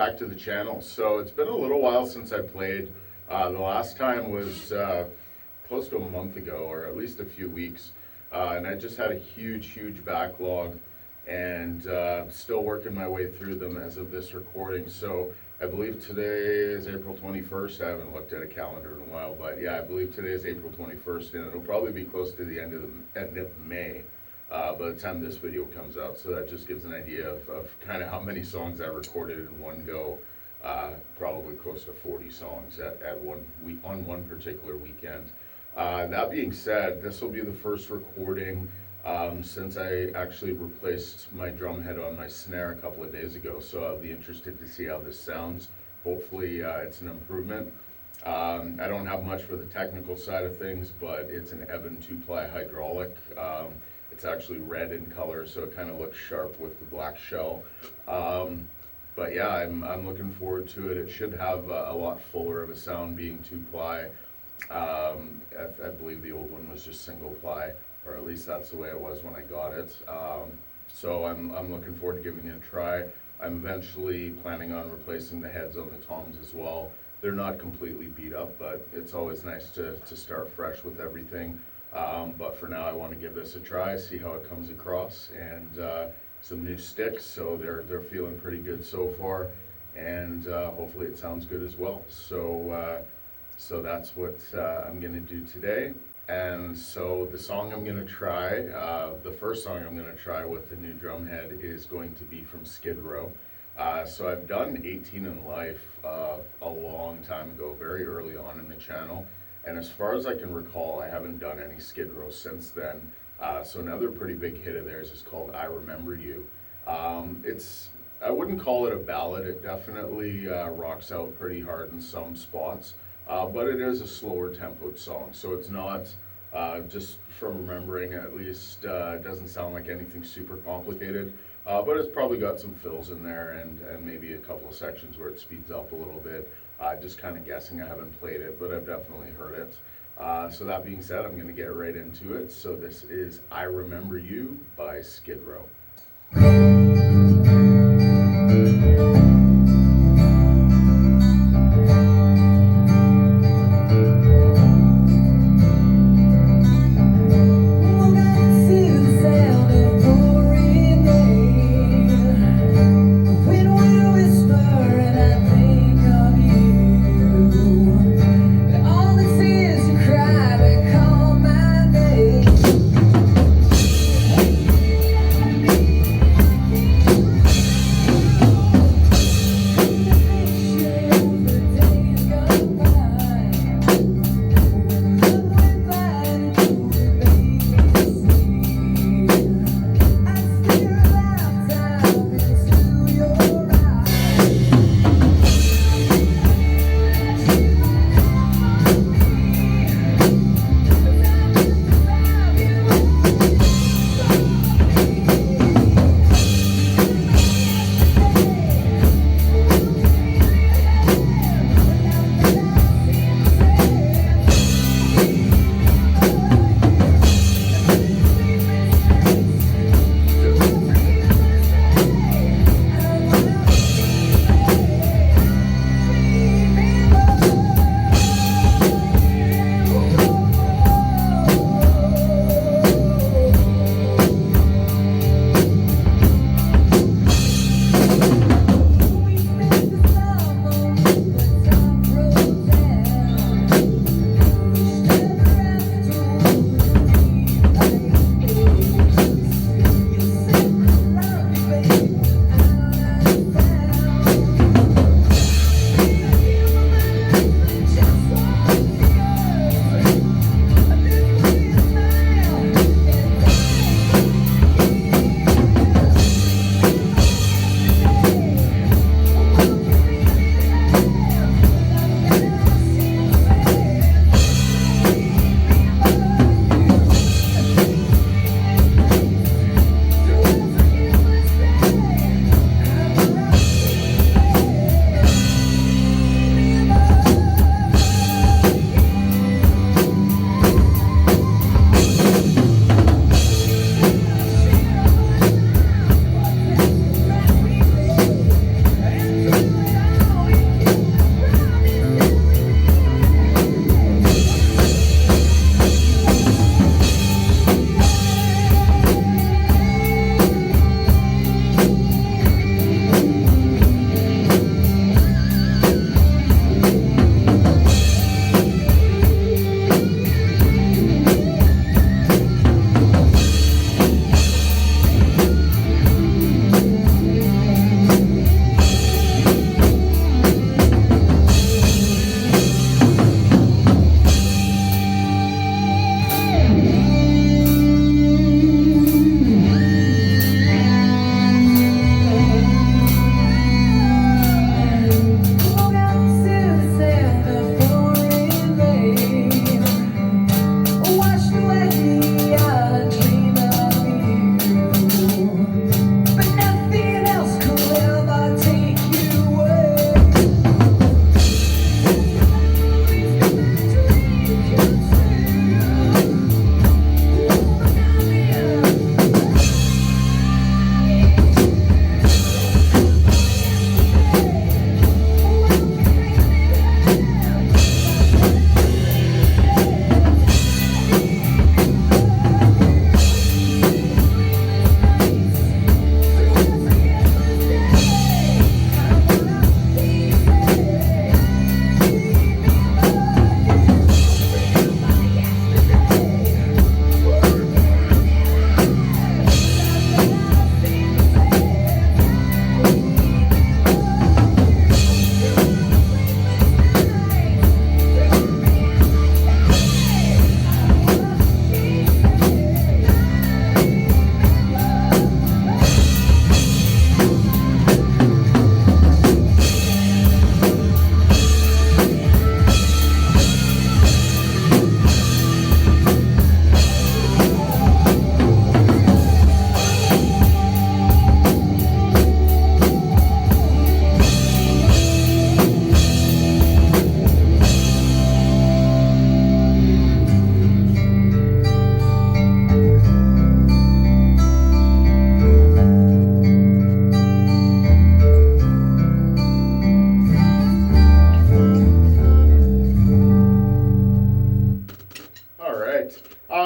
back to the channel. So it's been a little while since I played. The last time was close to a month ago, or at least a few weeks. And I just had a huge backlog, and still working my way through them as of this recording. So I believe today is April 21st. I haven't looked at a calendar in a while, but yeah, I believe today is April 21st, and it'll probably be close to the end of May by the time this video comes out. So that just gives an idea of kind of how many songs I recorded in one go. Probably close to 40 songs at one week on one particular weekend. That being said, this will be the first recording since I actually replaced my drum head on my snare a couple of days ago. So I'll be interested to see how this sounds. Hopefully it's an improvement. I don't have much for the technical side of things, but it's an Evan 2-ply hydraulic. It's actually red in color, so it kind of looks sharp with the black shell. But yeah, I'm looking forward to it. It should have a lot fuller of a sound being 2-ply. I believe the old one was just single-ply, or at least that's the way it was when I got it. So I'm looking forward to giving it a try. I'm eventually planning on replacing the heads on the toms as well. They're not completely beat up, but it's always nice to start fresh with everything. But for now, I want to give this a try, see how it comes across, and some new sticks, so they're feeling pretty good so far, and hopefully it sounds good as well. So that's what I'm going to do today. And so the song I'm going to try, the first song I'm going to try with the new drum head is going to be from Skid Row. So I've done 18 in Life a long time ago, very early on in the channel. And as far as I can recall, I haven't done any Skid Row since then. So another pretty big hit of theirs is called I Remember You. I wouldn't call it a ballad. It definitely rocks out pretty hard in some spots. But it is a slower tempoed song, so it's not, just from remembering at least, it doesn't sound like anything super complicated, but it's probably got some fills in there and maybe a couple of sections where it speeds up a little bit. Just kind of guessing, I haven't played it, but I've definitely heard it. So that being said, I'm going to get right into it. So this is I Remember You by Skid Row.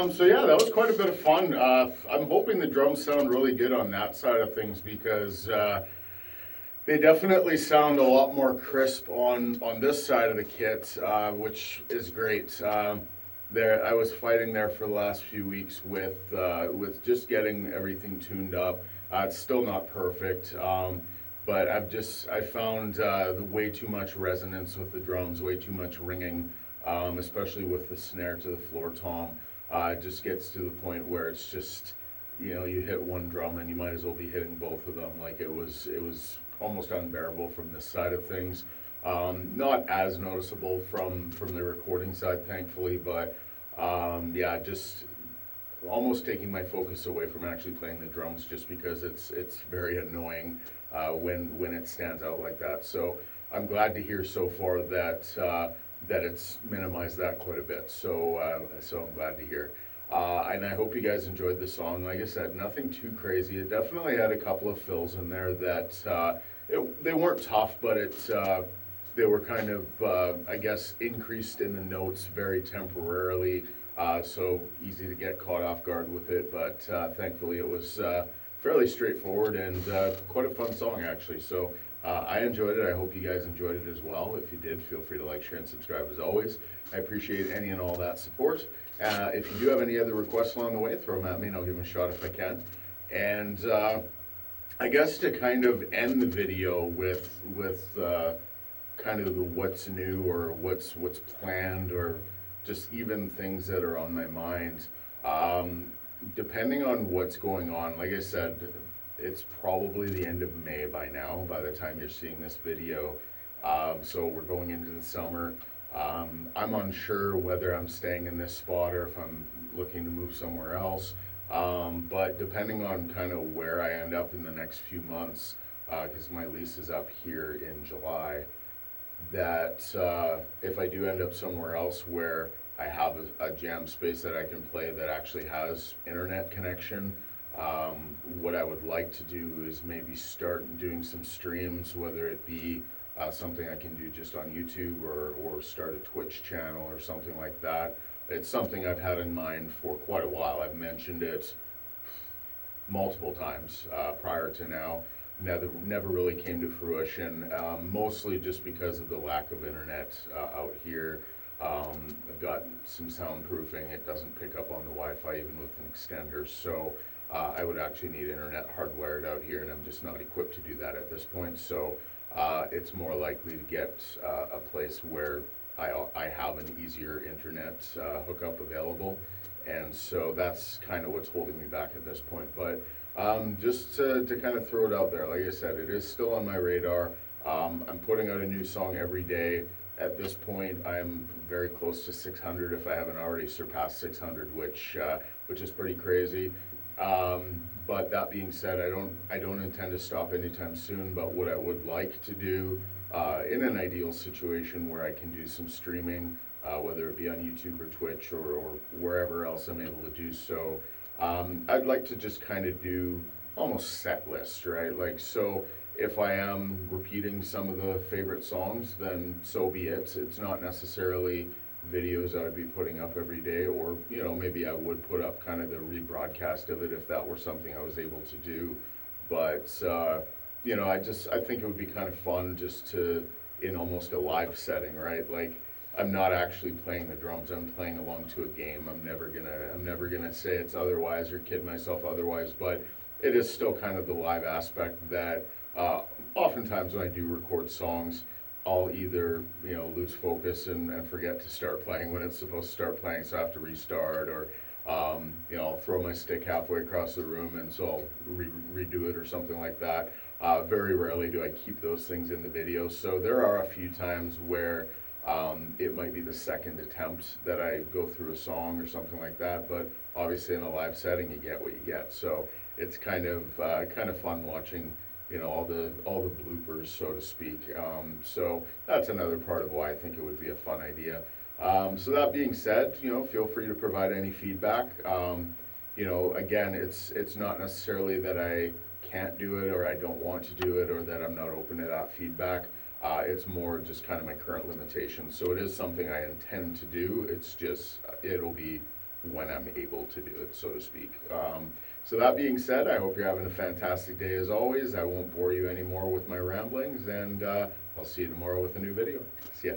So yeah, that was quite a bit of fun. I'm hoping the drums sound really good on that side of things because they definitely sound a lot more crisp on this side of the kit, which is great. There, I was fighting there for the last few weeks with just getting everything tuned up. It's still not perfect, but I found the way too much resonance with the drums, way too much ringing, especially with the snare to the floor tom. It just gets to the point where it's just, you hit one drum and you might as well be hitting both of them. Like it was almost unbearable from this side of things. Not as noticeable from the recording side, thankfully, but yeah, just almost taking my focus away from actually playing the drums, just because it's very annoying when it stands out like that. So I'm glad to hear so far that it's minimized that quite a bit. So I'm glad to hear. And I hope you guys enjoyed the song. Like I said, nothing too crazy. It definitely had a couple of fills in there that they weren't tough, but they were kind of, I guess, increased in the notes very temporarily. So easy to get caught off guard with it. But thankfully, it was fairly straightforward and quite a fun song, actually. So I enjoyed it. I hope you guys enjoyed it as well. If you did, feel free to like, share, and subscribe as always. I appreciate any and all that support. If you do have any other requests along the way, throw them at me and I'll give them a shot if I can. And I guess to kind of end the video with kind of the what's new or what's planned, or just even things that are on my mind. Depending on what's going on, like I said, it's probably the end of May by now, by the time you're seeing this video. So we're going into the summer. I'm unsure whether I'm staying in this spot or if I'm looking to move somewhere else. But depending on kind of where I end up in the next few months, because my lease is up here in July, that if I do end up somewhere else where I have a jam space that I can play that actually has internet connection, what I would like to do is maybe start doing some streams, whether it be something I can do just on YouTube or start a Twitch channel or something like that. It's something I've had in mind for quite a while. I've mentioned it multiple times prior to now. Never really came to fruition, mostly just because of the lack of internet out here. I've got some soundproofing. It doesn't pick up on the Wi-Fi even with an extender, so I would actually need internet hardwired out here, and I'm just not equipped to do that at this point. So it's more likely to get a place where I have an easier internet hookup available, and so that's kind of what's holding me back at this point. But just to kind of throw it out there, like I said, it is still on my radar. I'm putting out a new song every day. At this point, I'm very close to 600, if I haven't already surpassed 600, which is pretty crazy. But that being said, I don't intend to stop anytime soon. But what I would like to do, in an ideal situation where I can do some streaming, whether it be on YouTube or Twitch or wherever else I'm able to do so, I'd like to just kind of do almost set list, right? Like, so if I am repeating some of the favorite songs, then so be it. It's not necessarily videos I would be putting up every day, or maybe I would put up kind of the rebroadcast of it if that were something I was able to do. But I think it would be kind of fun just to, in almost a live setting, right? Like, I'm not actually playing the drums. I'm playing along to a game. I'm never gonna say it's otherwise or kid myself otherwise. But it is still kind of the live aspect that oftentimes when I do record songs, I'll either lose focus and forget to start playing when it's supposed to start playing, so I have to restart, or I'll throw my stick halfway across the room and so I'll redo it or something like that. Very rarely do I keep those things in the video, so there are a few times where it might be the second attempt that I go through a song or something like that, but obviously in a live setting you get what you get. So it's kind of fun watching all the bloopers, so to speak. So that's another part of why I think it would be a fun idea. So that being said, feel free to provide any feedback. Again, it's not necessarily that I can't do it or I don't want to do it or that I'm not open to that feedback. It's more just kind of my current limitations. So it is something I intend to do. It's just it'll be when I'm able to do it, so to speak. So that being said, I hope you're having a fantastic day as always. I won't bore you anymore with my ramblings, and I'll see you tomorrow with a new video. See ya.